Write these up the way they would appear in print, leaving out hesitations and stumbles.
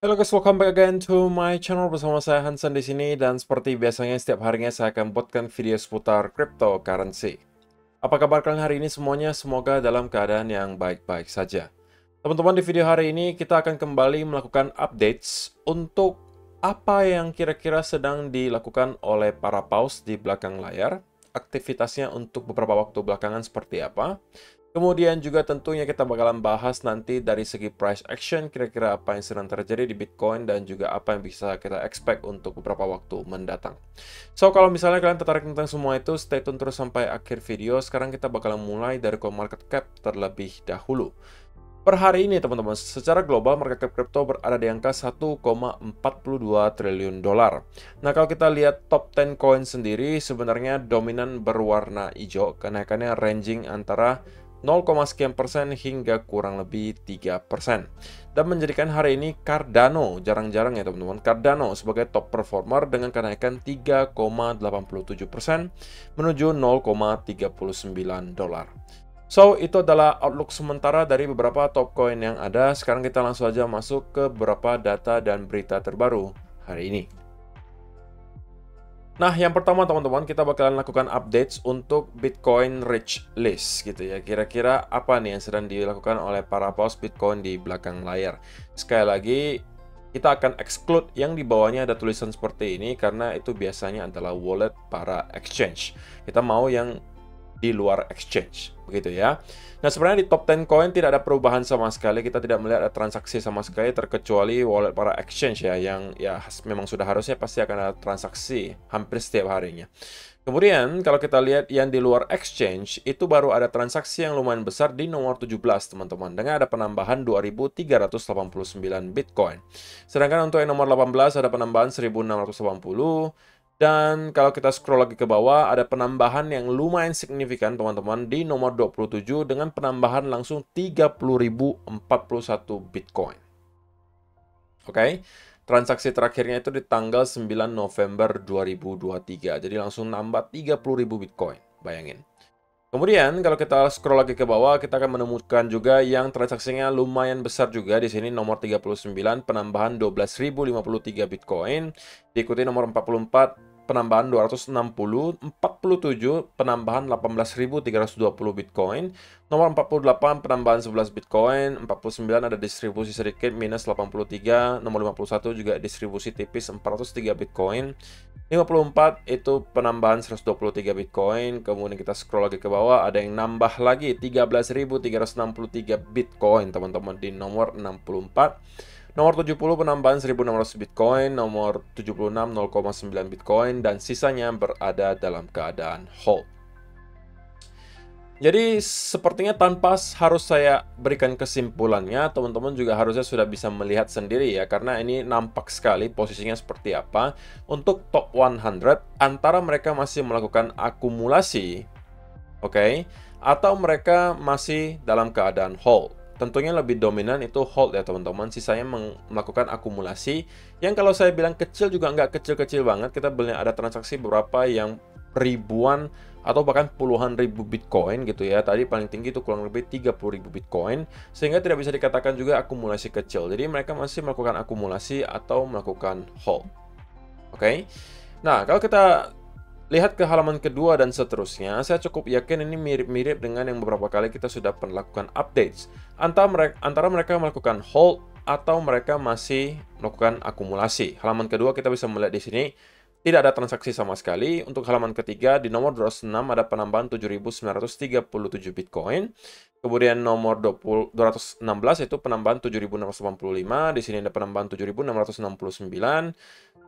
Halo guys, welcome back again to my channel bersama saya Hansen di sini dan seperti biasanya setiap harinya saya akan buatkan video seputar cryptocurrency. Apa kabar kalian hari ini semuanya? Semoga dalam keadaan yang baik-baik saja. Teman-teman, di video hari ini kita akan kembali melakukan updates untuk apa yang kira-kira sedang dilakukan oleh para paus di belakang layar, aktivitasnya untuk beberapa waktu belakangan seperti apa. Kemudian juga tentunya kita bakalan bahas nanti dari segi price action, kira-kira apa yang sedang terjadi di Bitcoin dan juga apa yang bisa kita expect untuk beberapa waktu mendatang. So, kalau misalnya kalian tertarik tentang semua itu, stay tune terus sampai akhir video. Sekarang kita bakalan mulai dari CoinMarketCap terlebih dahulu. Per hari ini, teman-teman, secara global market cap crypto berada di angka 1,42 triliun dolar. Nah, kalau kita lihat top 10 coin sendiri, sebenarnya dominan berwarna hijau, kenaikannya ranging antara 0, sekian persen hingga kurang lebih 3%. Dan menjadikan hari ini Cardano, jarang-jarang ya teman-teman, Cardano sebagai top performer dengan kenaikan 3,87% menuju 0,39 dolar. So, itu adalah outlook sementara dari beberapa top coin yang ada. Sekarang kita langsung aja masuk ke beberapa data dan berita terbaru hari ini. Nah, yang pertama teman-teman, kita bakalan lakukan updates untuk Bitcoin Rich List gitu ya. Kira-kira apa nih yang sedang dilakukan oleh para paus Bitcoin di belakang layar. Sekali lagi, kita akan exclude yang di bawahnya ada tulisan seperti ini karena itu biasanya adalah wallet para exchange. Kita mau yang di luar exchange, begitu ya. Nah, sebenarnya di top 10 coin tidak ada perubahan sama sekali. Kita tidak melihat ada transaksi sama sekali terkecuali wallet para exchange ya, yang ya memang sudah harusnya pasti akan ada transaksi hampir setiap harinya. Kemudian, kalau kita lihat yang di luar exchange, itu baru ada transaksi yang lumayan besar di nomor 17, teman-teman. Dengan ada penambahan 2.389 Bitcoin. Sedangkan untuk yang nomor 18 ada penambahan 1.680. Dan kalau kita scroll lagi ke bawah, ada penambahan yang lumayan signifikan, teman-teman, di nomor 27 dengan penambahan langsung 30.041 Bitcoin. Oke, transaksi terakhirnya itu di tanggal 9 November 2023. Jadi langsung nambah 30.000 Bitcoin, bayangin. Kemudian kalau kita scroll lagi ke bawah, kita akan menemukan juga yang transaksinya lumayan besar juga di sini nomor 39 penambahan 12.053 Bitcoin, diikuti nomor 44 penambahan 260, 47 penambahan 18.320 Bitcoin, nomor 48 penambahan 11 Bitcoin, 49 ada distribusi sedikit minus 83, nomor 51 juga distribusi tipis 403 Bitcoin. 54 itu penambahan 123 Bitcoin. Kemudian kita scroll lagi ke bawah, ada yang nambah lagi 13.363 Bitcoin, teman-teman, di nomor 64. Nomor 70 penambahan 1.600 Bitcoin, nomor 76 0,9 Bitcoin, dan sisanya berada dalam keadaan hold. Jadi sepertinya tanpa harus saya berikan kesimpulannya, teman-teman juga harusnya sudah bisa melihat sendiri ya, karena ini nampak sekali posisinya seperti apa. Untuk top 100, antara mereka masih melakukan akumulasi, oke, atau mereka masih dalam keadaan hold. Tentunya lebih dominan itu hold ya teman-teman, sisanya melakukan akumulasi. Yang kalau saya bilang kecil juga nggak kecil-kecil banget, kita beli ada transaksi beberapa yang ribuan atau bahkan puluhan ribu Bitcoin gitu ya. Tadi paling tinggi itu kurang lebih 30.000 Bitcoin, sehingga tidak bisa dikatakan juga akumulasi kecil. Jadi mereka masih melakukan akumulasi atau melakukan hold. Oke. Nah, kalau kita lihat ke halaman kedua dan seterusnya, saya cukup yakin ini mirip-mirip dengan yang beberapa kali kita sudah pernah lakukan updates. Antara mereka melakukan hold atau mereka masih melakukan akumulasi. Halaman kedua kita bisa melihat di sini tidak ada transaksi sama sekali. Untuk halaman ketiga, di nomor 206 ada penambahan 7.937 Bitcoin. Kemudian nomor 216 itu penambahan 7.685. Di sini ada penambahan 7.669.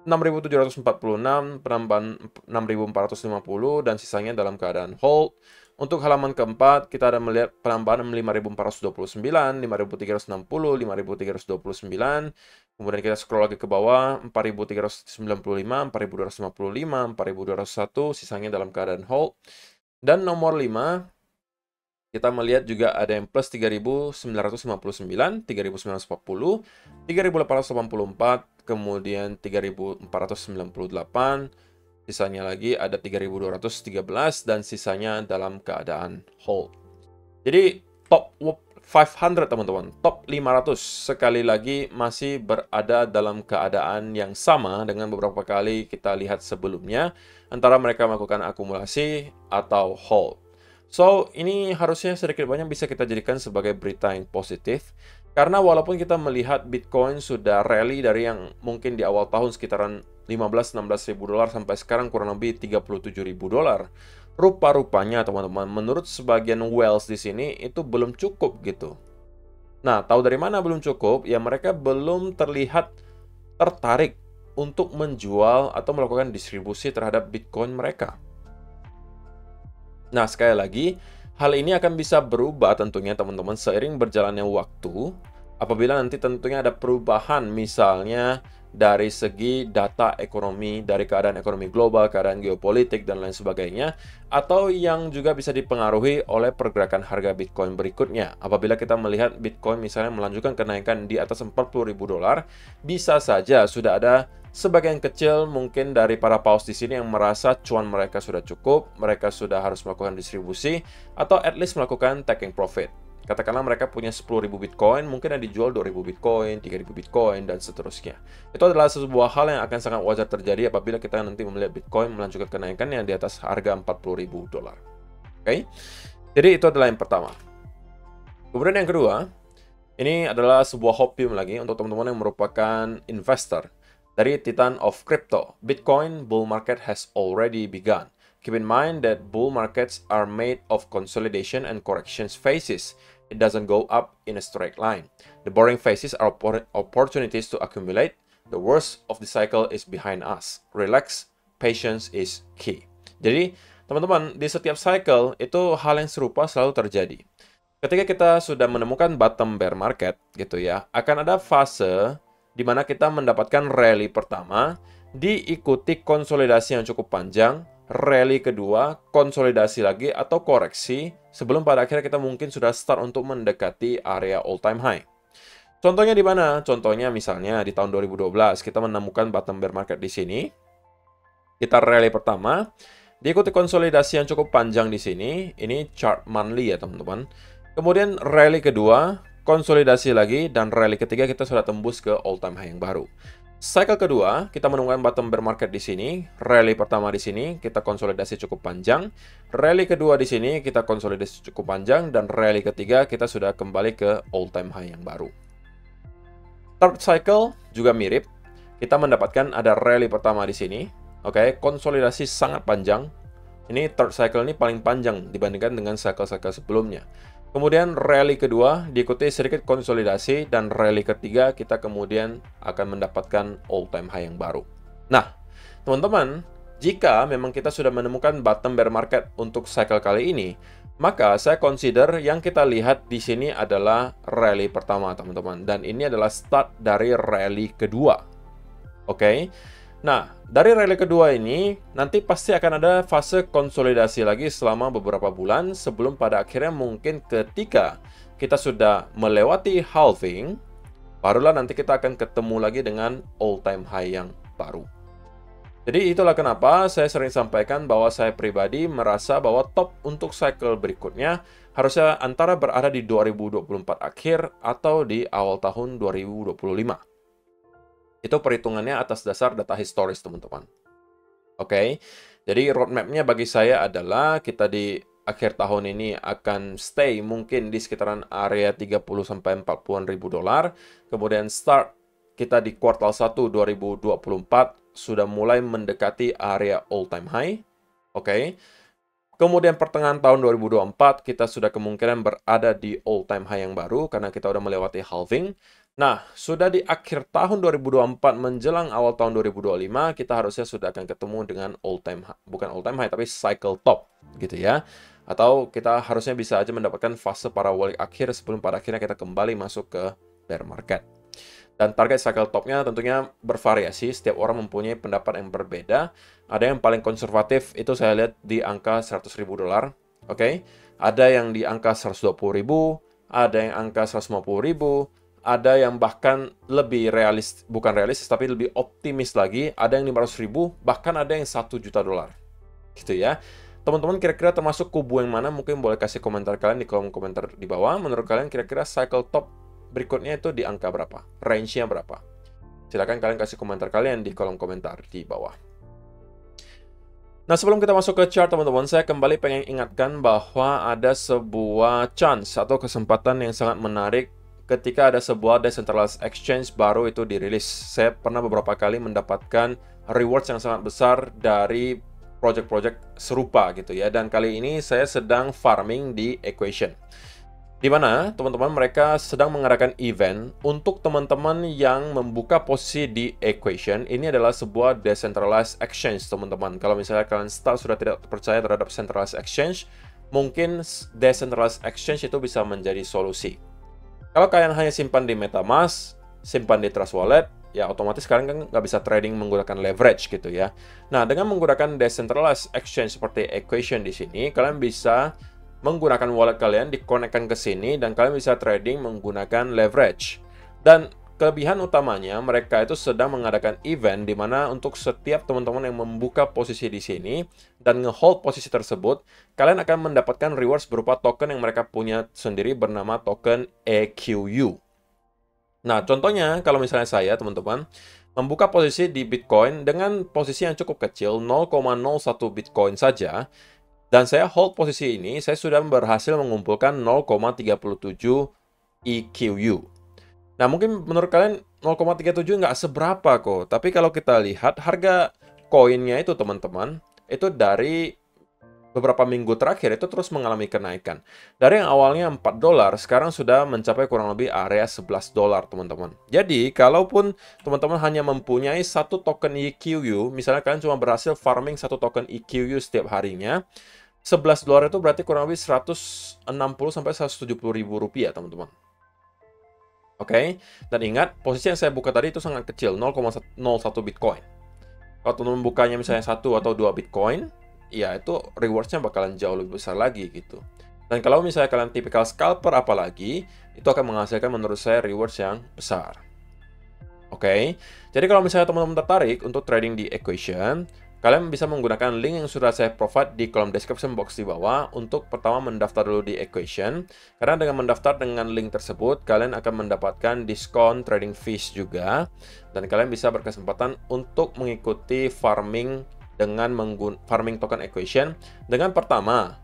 6.746, penambahan 6.450, dan sisanya dalam keadaan hold. Untuk halaman keempat, kita ada melihat penambahan 5.429, 5.360, 5.329. Kemudian kita scroll lagi ke bawah, 4.395, 4.255, 4.201, sisanya dalam keadaan hold. Dan nomor 5, kita melihat juga ada yang plus 3.959, 3.940, 3.884, kemudian 3.498, sisanya lagi ada 3.213, dan sisanya dalam keadaan hold. Jadi top 500 teman-teman, top 500 sekali lagi masih berada dalam keadaan yang sama dengan beberapa kali kita lihat sebelumnya, antara mereka melakukan akumulasi atau hold. So, ini harusnya sedikit banyak bisa kita jadikan sebagai berita yang positif, karena walaupun kita melihat Bitcoin sudah rally dari yang mungkin di awal tahun sekitaran 15-16 ribu dolar sampai sekarang kurang lebih 37 ribu dolar. Rupa-rupanya teman-teman, menurut sebagian whales di sini itu belum cukup gitu. Nah, tahu dari mana belum cukup? Ya mereka belum terlihat tertarik untuk menjual atau melakukan distribusi terhadap Bitcoin mereka. Nah, sekali lagi, hal ini akan bisa berubah tentunya teman-teman seiring berjalannya waktu. Apabila nanti tentunya ada perubahan misalnya dari segi data ekonomi, dari keadaan ekonomi global, keadaan geopolitik, dan lain sebagainya, atau yang juga bisa dipengaruhi oleh pergerakan harga Bitcoin berikutnya. Apabila kita melihat Bitcoin misalnya melanjutkan kenaikan di atas 40 ribu dolar, bisa saja sudah ada sebagian kecil mungkin dari para paus di sini yang merasa cuan mereka sudah cukup, mereka sudah harus melakukan distribusi, atau at least melakukan taking profit. Katakanlah mereka punya 10.000 Bitcoin, mungkin yang dijual 2.000 Bitcoin, 3.000 Bitcoin, dan seterusnya. Itu adalah sebuah hal yang akan sangat wajar terjadi apabila kita nanti melihat Bitcoin melanjutkan kenaikan yang di atas harga 40.000 dolar. Oke? Jadi itu adalah yang pertama. Kemudian yang kedua, ini adalah sebuah hopium lagi untuk teman-teman yang merupakan investor. Dari Titan of Crypto, Bitcoin bull market has already begun. Keep in mind that bull markets are made of consolidation and corrections phases. It doesn't go up in a straight line. The boring phases are opportunities to accumulate. The worst of the cycle is behind us. Relax, patience is key. Jadi, teman-teman, di setiap cycle itu hal yang serupa selalu terjadi. Ketika kita sudah menemukan bottom bear market, gitu ya, akan ada fase di mana kita mendapatkan rally pertama, diikuti konsolidasi yang cukup panjang, rally kedua, konsolidasi lagi atau koreksi, sebelum pada akhirnya kita mungkin sudah start untuk mendekati area all time high. Contohnya di mana? Contohnya misalnya di tahun 2012 kita menemukan bottom bear market di sini. Kita rally pertama, diikuti konsolidasi yang cukup panjang di sini. Ini chart monthly ya teman-teman. Kemudian rally kedua, konsolidasi lagi, dan rally ketiga kita sudah tembus ke all time high yang baru. Cycle kedua, kita menemukan bottom bear market di sini. Rally pertama di sini, kita konsolidasi cukup panjang. Rally kedua di sini, kita konsolidasi cukup panjang. Dan rally ketiga, kita sudah kembali ke all-time high yang baru. Third cycle juga mirip. Kita mendapatkan ada rally pertama di sini. Oke, konsolidasi sangat panjang. Ini third cycle ini paling panjang dibandingkan dengan cycle-cycle sebelumnya. Kemudian rally kedua diikuti sedikit konsolidasi, dan rally ketiga kita kemudian akan mendapatkan all-time high yang baru. Nah, teman-teman, jika memang kita sudah menemukan bottom bear market untuk cycle kali ini, maka saya consider yang kita lihat di sini adalah rally pertama, teman-teman. Dan ini adalah start dari rally kedua. Oke? Nah, dari rally kedua ini, nanti pasti akan ada fase konsolidasi lagi selama beberapa bulan sebelum pada akhirnya mungkin ketika kita sudah melewati halving, barulah nanti kita akan ketemu lagi dengan all-time high yang baru. Jadi itulah kenapa saya sering sampaikan bahwa saya pribadi merasa bahwa top untuk cycle berikutnya harusnya antara berada di 2024 akhir atau di awal tahun 2025. Itu perhitungannya atas dasar data historis, teman-teman. Oke, jadi roadmap-nya bagi saya adalah kita di akhir tahun ini akan stay mungkin di sekitaran area 30-40 ribu dolar. Kemudian start kita di kuartal 1 2024 sudah mulai mendekati area all-time high. Oke. Kemudian pertengahan tahun 2024 kita sudah kemungkinan berada di all-time high yang baru karena kita sudah melewati halving. Nah, sudah di akhir tahun 2024 menjelang awal tahun 2025, kita harusnya sudah akan ketemu dengan all-time high, bukan all-time high, tapi cycle top, gitu ya. Atau kita harusnya bisa aja mendapatkan fase parabolic akhir sebelum pada akhirnya kita kembali masuk ke bear market. Dan target cycle topnya tentunya bervariasi, setiap orang mempunyai pendapat yang berbeda. Ada yang paling konservatif, itu saya lihat di angka 100 ribu dolar, oke? Ada yang di angka 120 ribu, ada yang angka 150 ribu, ada yang bahkan lebih realis, bukan realistis, tapi lebih optimis lagi. Ada yang 500 ribu, bahkan ada yang 1 juta dolar. Gitu ya. teman-teman kira-kira termasuk kubu yang mana? Mungkin boleh kasih komentar kalian di kolom komentar di bawah. Menurut kalian kira-kira cycle top berikutnya itu di angka berapa? Range-nya berapa? Silahkan kalian kasih komentar kalian di kolom komentar di bawah. Nah, sebelum kita masuk ke chart, teman-teman, saya kembali pengen ingatkan bahwa ada sebuah chance atau kesempatan yang sangat menarik ketika ada sebuah decentralized exchange baru itu dirilis. Saya pernah beberapa kali mendapatkan rewards yang sangat besar dari project-project serupa gitu ya. Dan kali ini saya sedang farming di Equation. Di mana teman-teman mereka sedang mengadakan event untuk teman-teman yang membuka posisi di Equation. Ini adalah sebuah decentralized exchange, teman-teman. Kalau misalnya kalian sudah tidak percaya terhadap centralized exchange, mungkin decentralized exchange itu bisa menjadi solusi. Kalau kalian hanya simpan di MetaMask, simpan di Trust Wallet, ya otomatis kalian kan nggak bisa trading menggunakan leverage gitu ya. Nah, dengan menggunakan decentralized exchange seperti Equation di sini, kalian bisa menggunakan wallet kalian, dikonekkan ke sini, dan kalian bisa trading menggunakan leverage. Dan kelebihan utamanya, mereka itu sedang mengadakan event di mana untuk setiap teman-teman yang membuka posisi di sini dan ngehold posisi tersebut, kalian akan mendapatkan rewards berupa token yang mereka punya sendiri bernama token EQU. Nah, contohnya kalau misalnya saya, teman-teman, membuka posisi di Bitcoin dengan posisi yang cukup kecil, 0,01 Bitcoin saja, dan saya hold posisi ini, saya sudah berhasil mengumpulkan 0,37 EQU. Nah, mungkin menurut kalian 0,37 nggak seberapa kok. Tapi kalau kita lihat harga koinnya itu, teman-teman, itu dari beberapa minggu terakhir itu terus mengalami kenaikan. Dari yang awalnya $4, sekarang sudah mencapai kurang lebih area $11, teman-teman. Jadi, kalaupun teman-teman hanya mempunyai satu token EQU, misalnya kalian cuma berhasil farming satu token EQU setiap harinya, $11 itu berarti kurang lebih 160-170 ribu rupiah, teman-teman. Oke, dan ingat, posisi yang saya buka tadi itu sangat kecil, 0,01 Bitcoin. Kalau teman-teman bukanya misalnya 1 atau 2 Bitcoin, ya itu rewards-nya bakalan jauh lebih besar lagi gitu. Dan kalau misalnya kalian tipikal scalper apalagi, itu akan menghasilkan menurut saya rewards yang besar. Oke, jadi kalau misalnya teman-teman tertarik untuk trading di Equation, kalian bisa menggunakan link yang sudah saya provide di kolom description box di bawah untuk pertama mendaftar dulu di Equation. Karena dengan mendaftar dengan link tersebut, kalian akan mendapatkan diskon trading fees juga. Dan kalian bisa berkesempatan untuk mengikuti farming dengan farming token Equation. Dengan pertama,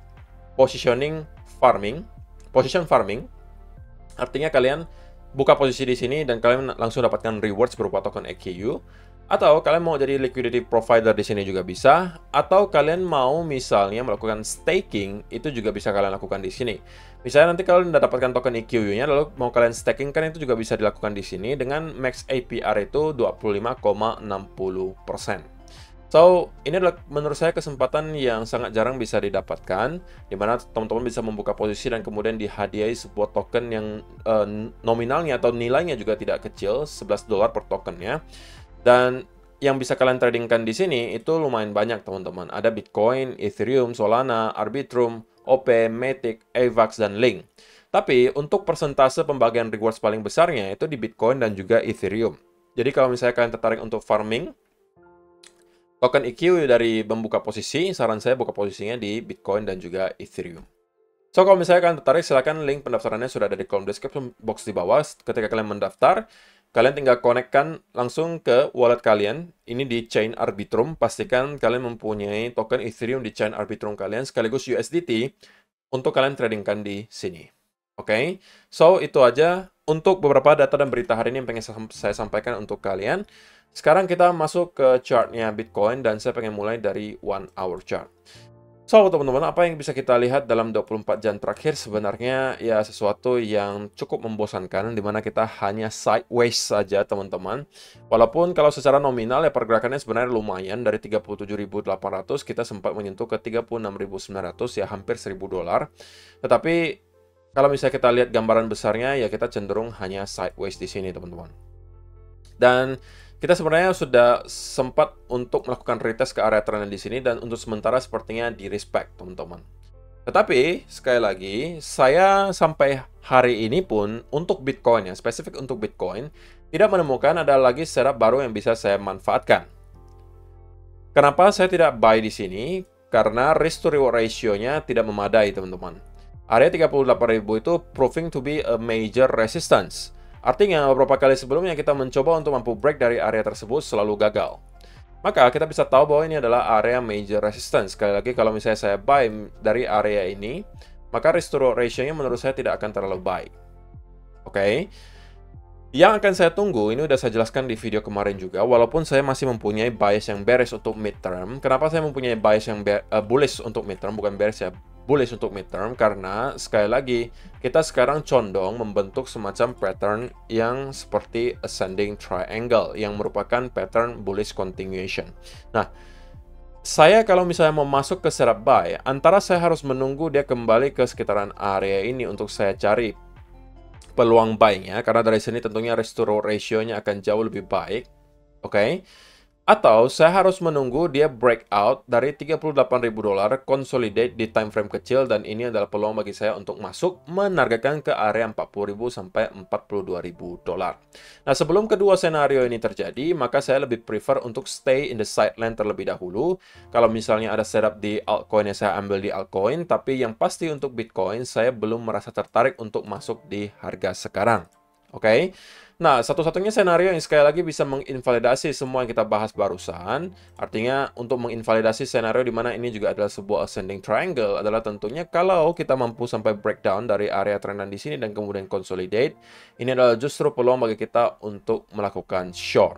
position farming. Artinya kalian buka posisi di sini dan kalian langsung dapatkan rewards berupa token EQU. Atau kalian mau jadi liquidity provider di sini juga bisa, atau kalian mau misalnya melakukan staking, itu juga bisa kalian lakukan di sini. Misalnya nanti kalian udah dapatkan token EQU-nya, lalu mau kalian staking kan itu juga bisa dilakukan di sini dengan max APR itu 25,60%. So, ini adalah menurut saya kesempatan yang sangat jarang bisa didapatkan, di mana teman-teman bisa membuka posisi dan kemudian dihadiahi sebuah token yang nominalnya atau nilainya juga tidak kecil, $11 per tokennya. Dan yang bisa kalian tradingkan di sini itu lumayan banyak, teman-teman. Ada Bitcoin, Ethereum, Solana, Arbitrum, OP, Matic, AVAX, dan Link. Tapi untuk persentase pembagian rewards paling besarnya itu di Bitcoin dan juga Ethereum. Jadi kalau misalnya kalian tertarik untuk farming token EQ dari membuka posisi, saran saya buka posisinya di Bitcoin dan juga Ethereum. So, kalau misalnya kalian tertarik, silakan link pendaftarannya sudah ada di kolom description box di bawah. Ketika kalian mendaftar, kalian tinggal konekkan langsung ke wallet kalian. Ini di chain Arbitrum. Pastikan kalian mempunyai token Ethereum di chain Arbitrum kalian, sekaligus USDT, untuk kalian tradingkan di sini. Oke, so itu aja untuk beberapa data dan berita hari ini yang pengen saya sampaikan untuk kalian. Sekarang kita masuk ke chartnya Bitcoin, dan saya pengen mulai dari 1 hour chart. So, teman-teman, apa yang bisa kita lihat dalam 24 jam terakhir sebenarnya ya sesuatu yang cukup membosankan, di mana kita hanya sideways saja, teman-teman. Walaupun kalau secara nominal ya pergerakannya sebenarnya lumayan, dari 37.800 kita sempat menyentuh ke 36.900, ya hampir $1.000. Tetapi kalau misalnya kita lihat gambaran besarnya, ya kita cenderung hanya sideways di sini, teman-teman. Dan kita sebenarnya sudah sempat untuk melakukan retest ke area trend di sini, dan untuk sementara sepertinya di respect, teman-teman. Tetapi sekali lagi, saya sampai hari ini pun untuk Bitcoin, ya spesifik untuk Bitcoin, tidak menemukan ada lagi setup baru yang bisa saya manfaatkan. Kenapa saya tidak buy di sini? karena risk to reward ratio-nya tidak memadai, teman-teman. Area 38.000 itu proving to be a major resistance. Artinya, beberapa kali sebelumnya kita mencoba untuk mampu break dari area tersebut selalu gagal. Maka kita bisa tahu bahwa ini adalah area major resistance. Sekali lagi, kalau misalnya saya buy dari area ini, maka risk to reward ratio-nya menurut saya tidak akan terlalu baik. Oke. Yang akan saya tunggu, ini udah saya jelaskan di video kemarin juga, walaupun saya masih mempunyai bias yang bearish untuk midterm. Kenapa saya mempunyai bias yang bullish untuk midterm, bukan bearish ya, bullish untuk midterm, karena sekali lagi, kita sekarang condong membentuk semacam pattern yang seperti ascending triangle, yang merupakan pattern bullish continuation. Nah, saya kalau misalnya mau masuk ke setup buy, antara saya harus menunggu dia kembali ke sekitaran area ini untuk saya cari peluang buy-nya, karena dari sini tentunya risk to reward ratio-nya akan jauh lebih baik. Oke. Atau saya harus menunggu dia breakout dari $38.000 consolidate di time frame kecil, dan ini adalah peluang bagi saya untuk masuk menargetkan ke area 40.000 sampai $42.000. Nah, sebelum kedua senario ini terjadi, maka saya lebih prefer untuk stay in the sideline terlebih dahulu. Kalau misalnya ada setup di altcoin, ya saya ambil di altcoin, tapi yang pasti untuk Bitcoin saya belum merasa tertarik untuk masuk di harga sekarang. Oke. Nah, satu-satunya senario yang sekali lagi bisa menginvalidasi semua yang kita bahas barusan, artinya untuk menginvalidasi senario di mana ini juga adalah sebuah ascending triangle, adalah tentunya kalau kita mampu sampai breakdown dari area trendan di sini dan kemudian consolidate, ini adalah justru peluang bagi kita untuk melakukan short.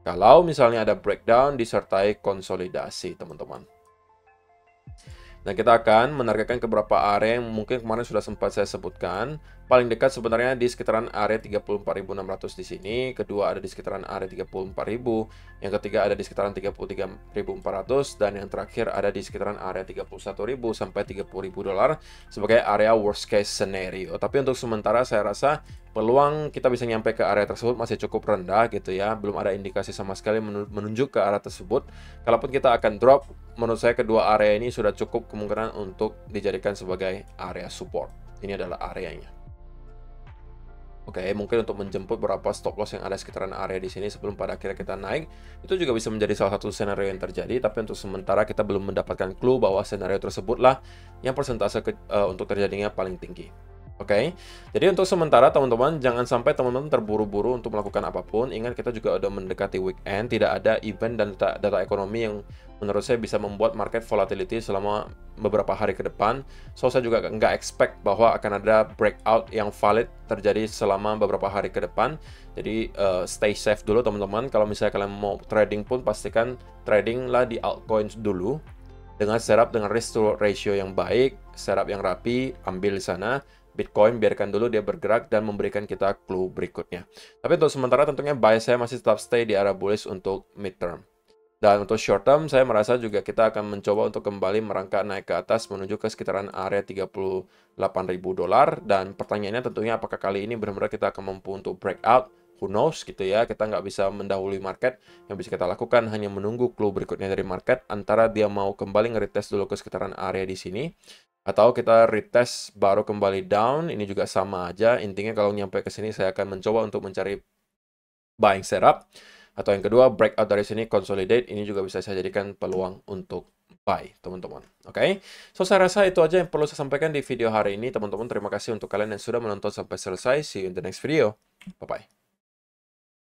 Kalau misalnya ada breakdown disertai konsolidasi, teman-teman. Dan kita akan menargetkan ke beberapa area yang mungkin kemarin sudah sempat saya sebutkan. Paling dekat sebenarnya di sekitaran area 34.600 di sini. Kedua ada di sekitaran area 34.000. Yang ketiga ada di sekitaran 33.400. Dan yang terakhir ada di sekitaran area 31.000 sampai $30.000 sebagai area worst case scenario. Tapi untuk sementara saya rasa peluang kita bisa nyampe ke area tersebut masih cukup rendah gitu ya. Belum ada indikasi sama sekali menunjuk ke arah tersebut. Kalaupun kita akan drop, menurut saya kedua area ini sudah cukup kemungkinan untuk dijadikan sebagai area support. Ini adalah areanya. Oke, mungkin untuk menjemput beberapa stop loss yang ada sekitaran area di sini sebelum pada akhirnya kita naik, itu juga bisa menjadi salah satu skenario yang terjadi, tapi untuk sementara kita belum mendapatkan clue bahwa skenario tersebutlah yang persentase untuk terjadinya paling tinggi. Oke, jadi untuk sementara teman-teman, jangan sampai teman-teman terburu-buru untuk melakukan apapun. Ingat, kita juga udah mendekati weekend, tidak ada event dan data ekonomi yang menurut saya bisa membuat market volatility selama beberapa hari ke depan. So, saya juga nggak expect bahwa akan ada breakout yang valid terjadi selama beberapa hari ke depan. Jadi, stay safe dulu teman-teman. Kalau misalnya kalian mau trading pun, pastikan trading lah di altcoins dulu. Dengan setup dengan risk to ratio yang baik, setup yang rapi, ambil di sana. Bitcoin biarkan dulu dia bergerak dan memberikan kita clue berikutnya. Tapi untuk sementara tentunya buy saya masih tetap stay di area bullish untuk midterm. Dan untuk short term saya merasa juga kita akan mencoba untuk kembali merangkak naik ke atas menuju ke sekitaran area $38.000, dan pertanyaannya tentunya apakah kali ini benar-benar kita akan mampu untuk breakout. Who knows gitu ya, kita nggak bisa mendahului market. Yang bisa kita lakukan hanya menunggu clue berikutnya dari market, antara dia mau kembali nge-retest dulu ke sekitaran area di sini, atau kita retest baru kembali down. Ini juga sama aja. Intinya kalau nyampe ke sini saya akan mencoba untuk mencari buying setup. Atau yang kedua, breakout dari sini, consolidate. Ini juga bisa saya jadikan peluang untuk buy, teman-teman. Oke? So, saya rasa itu aja yang perlu saya sampaikan di video hari ini, teman-teman. Terima kasih untuk kalian yang sudah menonton sampai selesai. See you in the next video. Bye-bye.